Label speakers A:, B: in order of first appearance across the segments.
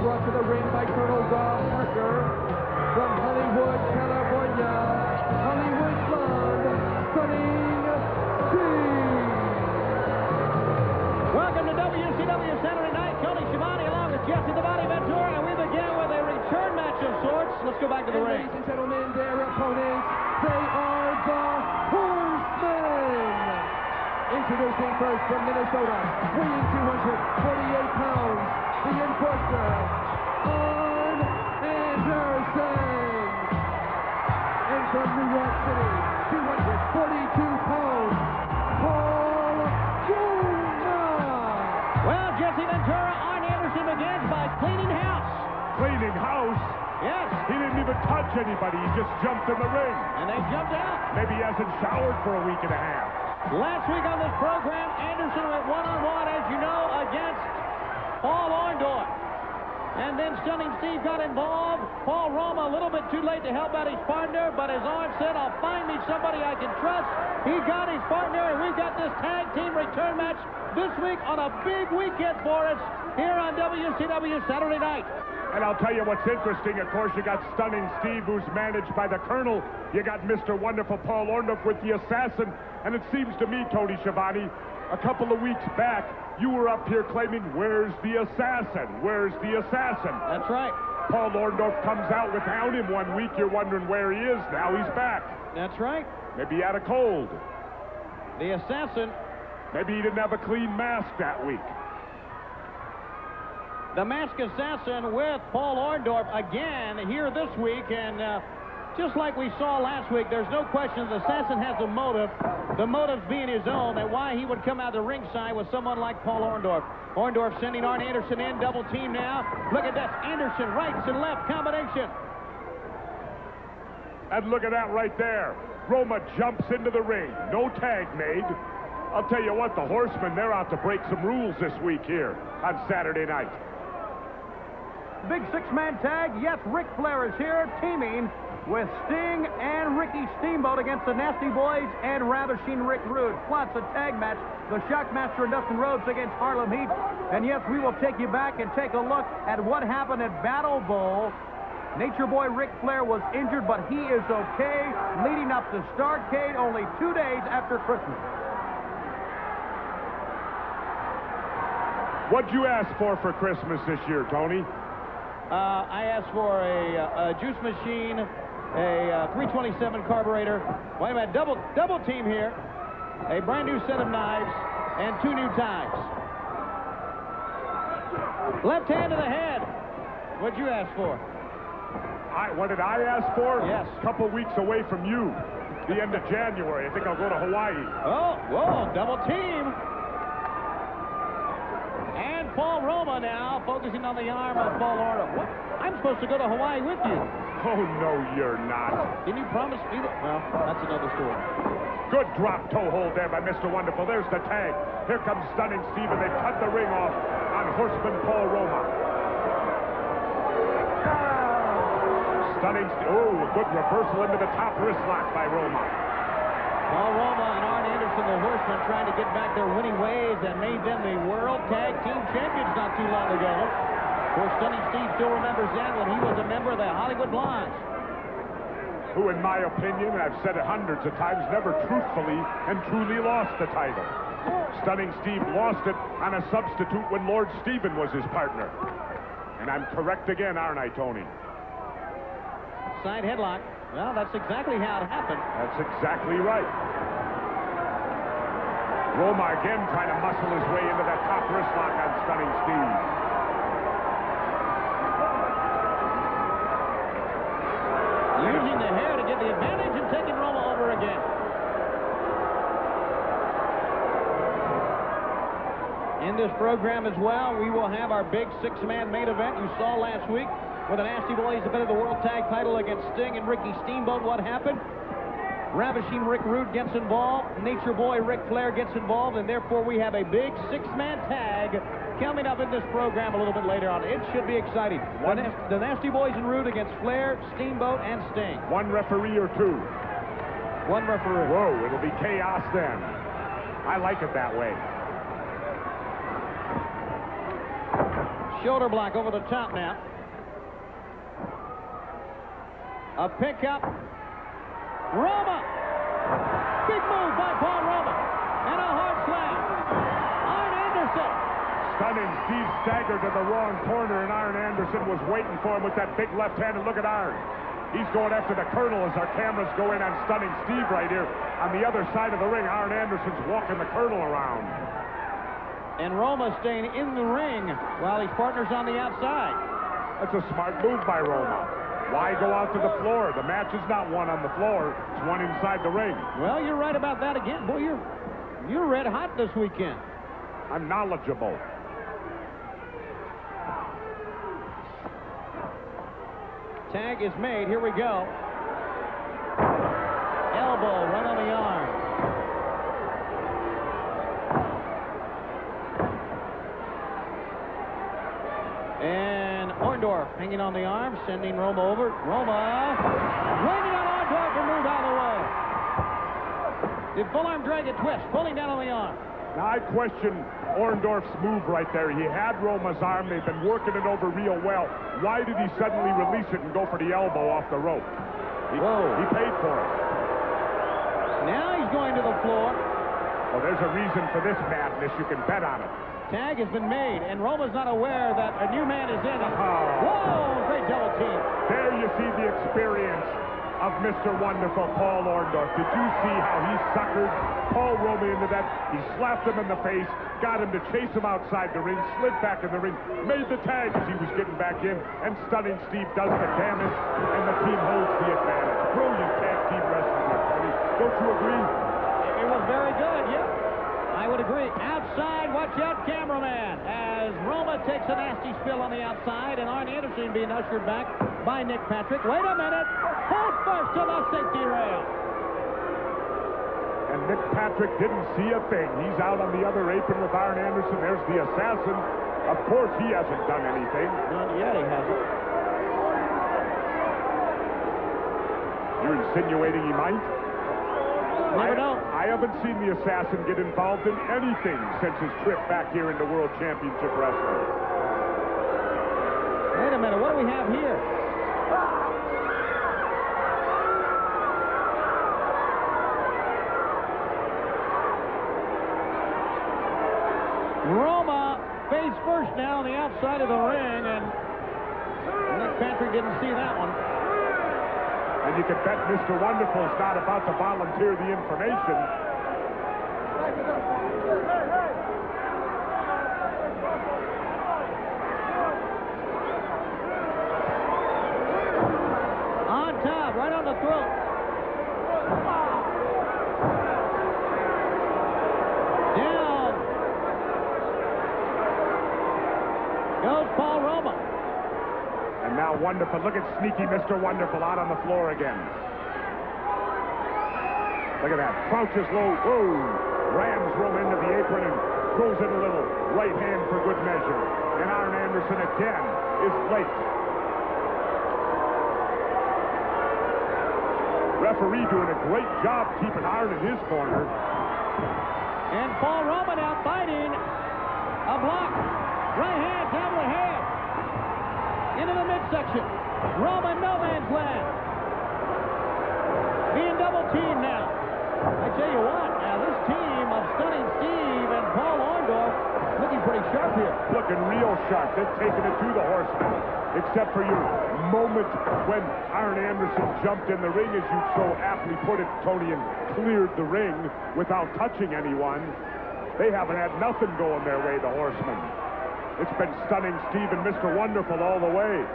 A: brought to the ring by Colonel Rob Parker from Hollywood, California. Hollywood Blonde, Stunning Steve.
B: Welcome to WCW Saturday Night. Tony Schiavone along with Jesse the Body Ventura, and we begin with a return match of sorts. Let's go back to the ring.
A: Ladies and gentlemen, their opponents, they are the Horsemen. Introducing first from Minnesota, weighing 248 pounds, the enforcer, Arn Anderson. And from New York City, 242 pounds, Paul Roma.
B: Well, Jesse Ventura, Arn Anderson begins by cleaning house.
C: Cleaning house?
B: Yes.
C: He didn't even touch anybody. He just jumped in the ring.
B: And they jumped out.
C: Maybe he hasn't showered for a week and a half.
B: Last week on this program, Anderson went one-on-one, as you know, against Paul Orndorff. And then Stunning Steve got involved. Paul Roma a little bit too late to help out his partner, but as Arn said, I'll find me somebody I can trust. He got his partner, and we've got this tag team return match this week on a big weekend for us here on WCW Saturday Night.
C: And I'll tell you what's interesting. Of course, you got Stunning Steve, who's managed by the Colonel. You got Mr. Wonderful Paul Orndorff with the Assassin. And it seems to me, Tony Schiavone, a couple of weeks back, you were up here claiming, where's the Assassin? Where's the Assassin?
B: That's right.
C: Paul Orndorff comes out without him 1 week. You're wondering where he is. Now he's back.
B: That's right.
C: Maybe he had a cold.
B: The Assassin.
C: Maybe he didn't have a clean mask that week.
B: The Masked Assassin with Paul Orndorff again here this week, and just like we saw last week, there's no question the Assassin has a motive, the motive being his own, and why he would come out the ringside with someone like Paul Orndorff. Orndorff sending Arn Anderson in, double team now. Look at that, Anderson, rights and left combination.
C: And look at that right there. Roma jumps into the ring. No tag made. I'll tell you what, the Horsemen, they're out to break some rules this week here on Saturday night.
D: Big six-man tag. Yes, Ric Flair is here, teaming with Sting and Ricky Steamboat against the Nasty Boys and Ravishing Rick Rude. Plus a tag match, the Shockmaster and Dustin Rhodes against Harlem Heat. And yes, we will take you back and take a look at what happened at Battle Bowl. Nature Boy Ric Flair was injured, but he is okay, leading up to Starrcade only 2 days after Christmas.
C: What'd you ask for Christmas this year, Tony?
B: I asked for a juice machine, a 327 carburetor, wait a minute, double team here, a brand new set of knives, and 2 new ties. Left hand to the head. What'd you ask for?
C: What did I ask for?
B: Yes.
C: A couple weeks away from you, the end of January. I think I'll go to Hawaii.
B: Oh, whoa, double team. And Paul Roma now, focusing on the arm of Paul Orndorff. What? I'm supposed to go to Hawaii with you.
C: Oh, no, you're not.
B: Didn't you promise me that? Well, that's another story.
C: Good drop toe hold there by Mr. Wonderful. There's the tag. Here comes Stunning Steve, and they've cut the ring off on Horseman Paul Roma. Stunning Steve. Oh, a good reversal into the top wrist lock by Roma.
B: Paul Roma and Arn Anderson, the Horsemen, trying to get back their winning ways that made them the World Tag Team Champions not too long ago. Of course, Stunning Steve still remembers that when he was a member of the Hollywood Blondes.
C: Who, in my opinion, and I've said it hundreds of times, never truthfully and truly lost the title. Stunning Steve lost it on a substitute when Lord Steven was his partner. And I'm correct again, aren't I, Tony?
B: Side headlock. Well, that's exactly how it happened.
C: That's exactly right. Roma again trying to muscle his way into that top wrist lock on Stunning Steve.
B: Using the hair to get the advantage and taking Roma over again. In this program as well, we will have our big six-man main event you saw last week where the Nasty Boys defended the World Tag title against Sting and Ricky Steamboat. What happened? Ravishing Rick Rude gets involved. Nature Boy Ric Flair gets involved, and therefore we have a big six-man tag coming up in this program a little bit later on. It should be exciting. The Nasty Boys and Rude against Flair, Steamboat, and Sting.
C: One referee or two?
B: One referee.
C: Whoa, it'll be chaos then. I like it that way.
B: shoulder block over the top now. A pickup. Roma. Big move by Paul Roma. And a hard slam. Arn Anderson.
C: Stunning. Steve staggered to the wrong corner, and Arn Anderson was waiting for him with that big left hand. And look at Arn. He's going after the Colonel as our cameras go in on Stunning Steve right here. On the other side of the ring, Arn Anderson's walking the Colonel around.
B: And Roma staying in the ring while his partner's on the outside.
C: That's a smart move by Roma. Why go out to the floor? The match is not won on the floor. It's won inside the ring.
B: Well, you're right about that again. Boy, you're red hot this weekend.
C: I'm knowledgeable.
B: Tag is made. Here we go. Elbow right on the arm. And Orndorff hanging on the arm, sending Roma over. Roma waiting on Orndorff to move out of the way. Did full arm drag a twist, pulling down on the arm.
C: Now, I question Orndorff's move right there. He had Roma's arm. They've been working it over real well. Why did he suddenly release it and go for the elbow off the rope? He paid for it.
B: Now he's going to the floor.
C: Well, there's a reason for this madness. You can bet on it.
B: Tag has been made, and Roma's not aware that a new man is in. Whoa, great double team.
C: There you see the experience of Mr. Wonderful, Paul Orndorff. Did you see how he suckered Paul Roma into that? He slapped him in the face, got him to chase him outside the ring, slid back in the ring, made the tag as he was getting back in, and Stunning Steve does the damage, and the team holds the advantage. Brilliant tag team wrestling there, Tony. Don't you agree?
B: It was very good, yeah. I would agree. Outside, watch out, cameraman, as Roma takes a nasty spill on the outside, and Arn Anderson being ushered back by Nick Patrick. Wait a minute. Hold first to the safety rail.
C: And Nick Patrick didn't see a thing. He's out on the other apron with Arn Anderson. There's the assassin. Of course, he hasn't done anything.
B: Not yet, he hasn't.
C: You're insinuating he might?
B: Never know.
C: I haven't seen the assassin get involved in anything since his trip back here into World Championship Wrestling.
B: Wait a minute, what do we have here? Roma face first now on the outside of the ring, and Nick Patrick didn't see that one.
C: And you can bet Mr. Wonderful's not about to volunteer the information.
B: On top, right on the throat. Down goes Paul Roma.
C: And now Wonderful, look at sneaky Mr. Wonderful out on the floor again. Look at that, crouches low, rams Roma into the apron and throws in a little right hand for good measure. And Arn Anderson again is late. Referee doing a great job keeping Arn in his corner.
B: And Paul Roma now fighting a block. Right hand, down to the head. Into the midsection. Roma, no man's land. Being double teamed now. I tell you what, now this team of Stunning Steve and Paul Orndorff looking pretty sharp here.
C: Looking real sharp. They've taken it to the Horsemen. Except for your moment when Arn Anderson jumped in the ring, as you so aptly put it, Tony, and cleared the ring without touching anyone. They haven't had nothing going their way, the Horsemen. It's been Stunning Steve and Mr. Wonderful all the way.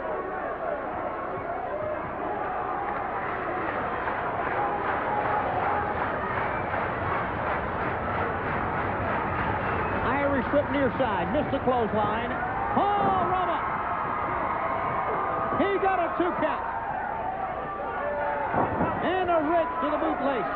B: Irish whip near side, missed the clothesline. Paul Roma. He got a 2 count. And a wrist to the bootlace.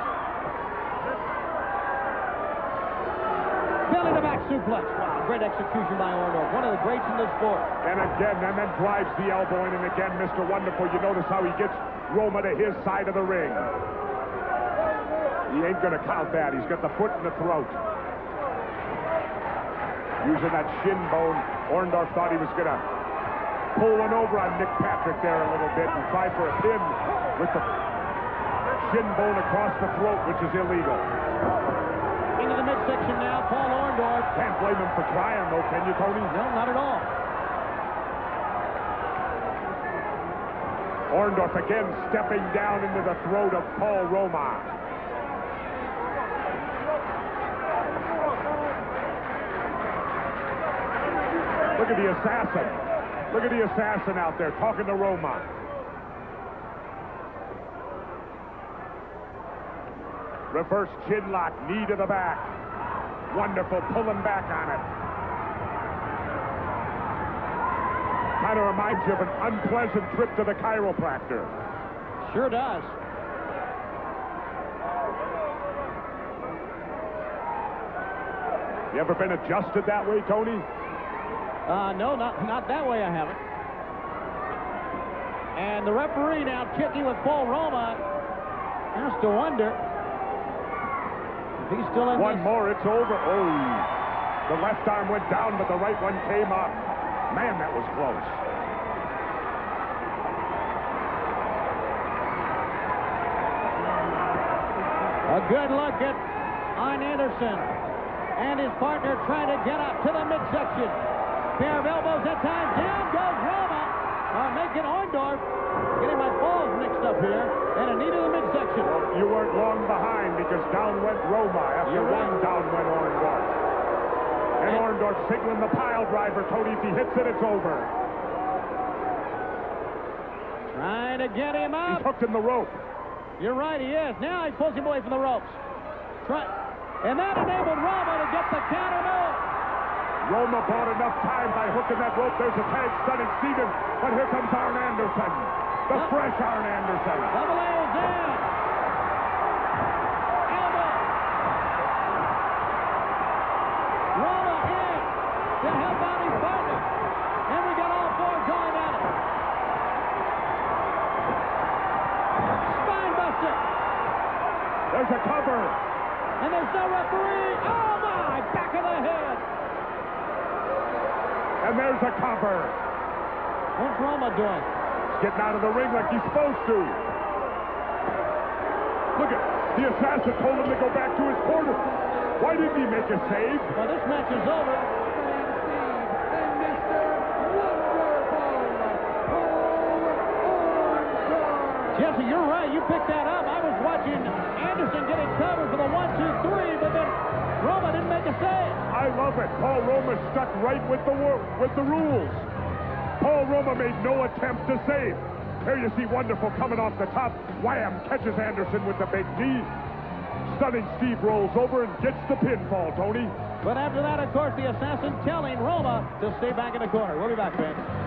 B: Belly to back suplex. Wow, great execution by Orndorff. One of the greats in the sport.
C: And again, and then drives the elbow in, and again, Mr. Wonderful. You notice how he gets Roma to his side of the ring. He ain't going to count that. He's got the foot in the throat. using that shin bone. Orndorff thought he was going to pull one over on Nick Patrick there a little bit and try for a pin with the shin bone across the throat, which is illegal.
B: Into the midsection now, Paul Orndorff.
C: Can't blame him for trying, though, can you, Tony?
B: No, not at all.
C: Orndorff again stepping down into the throat of Paul Roma. Look at the assassin. Look at the assassin out there talking to Roma. Reverse chin lock, knee to the back. Wonderful, pulling back on it. Kind of reminds you of an unpleasant trip to the chiropractor.
B: Sure does.
C: You ever been adjusted that way, Tony?
B: No, not that way I haven't. And the referee now checking with Paul Roma has to wonder if he's still in
C: One
B: this.
C: more, it's over. Oh, the left arm went down, but the right one came up. Man, that was close.
B: A good look at Arn Anderson and his partner trying to get up to the midsection. Pair of elbows that time. Down goes Roma. Making Orndorff. Getting my balls mixed up here. And a knee to the midsection.
C: You weren't long behind because down went Roma. After
B: You're
C: one,
B: right.
C: down went Orndorff. And Orndorff signaling the pile driver. Tony, if he hits it, it's over.
B: Trying to get him
C: He's
B: up.
C: hooked in the rope.
B: You're right, he is. Now he's pulling him away from the ropes. And that enabled Roma to get the counter move.
C: Roma bought enough time by hooking that rope. There's a tag stunning Steven. But here comes Arn Anderson. The fresh Arn Anderson.
B: Double A is in. Elbow. Roma in to help out his partner. And we got all four going at it. Spine buster.
C: There's a cover.
B: And there's no referee. Oh my, back of the head.
C: And there's a cover.
B: What's Roma doing?
C: He's getting out of the ring like he's supposed to. Look at the assassin told him to go back to his corner. Why didn't he make a save?
B: Well, this match is over.
A: And Mr. Wonderful, Paul Orndorff.
B: Jesse, you're right. You picked that up. I was watching Anderson get it covered for the 1, 2, 3, but then Roma didn't make a save.
C: I love it. Paul Roma stuck right with the rules. Paul Roma made no attempt to save. Here you see Wonderful coming off the top. Wham! Catches Anderson with the big knee. Stunning Steve rolls over and gets the pinfall, Tony.
B: But after that, of course, the assassin telling Roma to stay back in the corner. We'll be back, Ben.